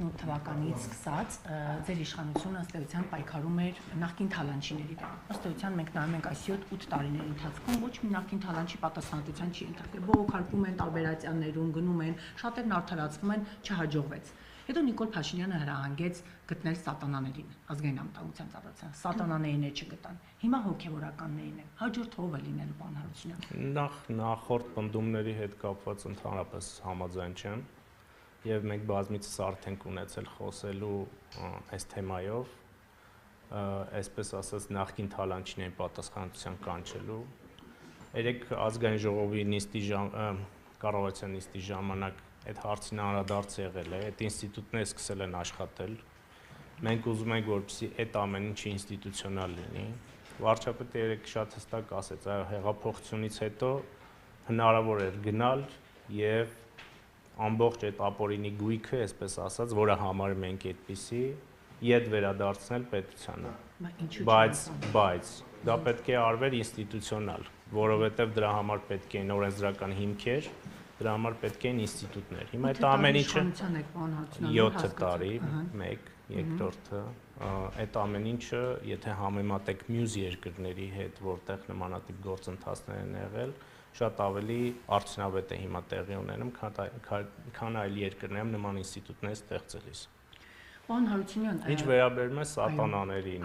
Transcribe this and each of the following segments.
18 թվականից սկսած ձեր իշխանությունը ըստ էության պայքարում էր նախկին թալանչիների դեմ։ Ըստ էության մենք նայում ենք այս 7-8 տարիների ընթացքում ոչ մի նախկին թալանչի պատասխանատվության չի ենթարկվել։ Բողոքարկում են տարբերացիաներում, գնում են, շատերն արդարացվում են, չհաջողվեց։ Հետո Նիկոլ Փաշինյանը հրահանգեց գտնել սատանաներին, ազգային անվտանգության ծառայության։ Սատանաներին չգտան։ Հիմա հոգևորականներին են։ Հաջորդ ով է լինելու, պարոն Հարությունյան։ Նախորդ պնդումների հետ կապված ընդհանրապես համաձայն չեմ, եւ մենք բազմիցս արդեն ունեցել խոսելու այս թեմայով, այսպես ասած նախկին թալանչիներին պատասխանատվության կանչելու։ Երեք ազգային ժողովի կառավարության նիստի ժամանակ այդ հարցին անդրադարձ եղել է, այդ ինստիտուտները սկսել են աշխատել։ Մենք ուզում ենք, որպեսզի այդ ամեն ինչը ինստիտուցիոնալ լինի։ Վարչապետը երեք շատ հստակ ասեց, այո, հեղափոխությունից հետո հնարավոր էր գնալ եւ ամբողջ այդ ապօրինի գույքը, այսպես ասած, որը համարում ենք այդպիսի, իդ վերադարձնել պետությանը։ Բայց դա պետք է արվեր ինստիտուցիոնալ, որովհետեւ դրա համար պետք էին օրենսդրական հիմքեր, դրա համար պետք էին ինստիտուտներ։ Հիմա այդ ամեն ինչը 7 տարի, 1, երկրորդը, այդ ամեն ինչը, եթե համեմատեք մյուս երկրների հետ, որտեղ նմանատիպ գործընթացներ են եղել, շատ ավելի արդյունավետ է հիմա տեղի ունենում, քան այլ երկրներում նման ինստիտուտներ ստեղծելիս։ Պարոն Հարությունյան, ինչ վերաբերում է սատանաներին,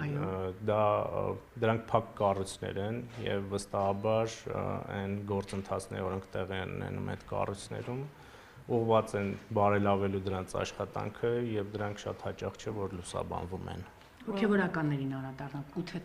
դրանք փակ կառույցներ են եւ վստահաբար այն գործընթացները, որոնք տեղի են ունենում այդ կառույցներում, ուղղված են բարելավելու դրանց աշխատանքը եւ դրանք շատ հաճախ չէ որ լուսաբանվում են։ Հոգևորականներին անդրադառնանք 8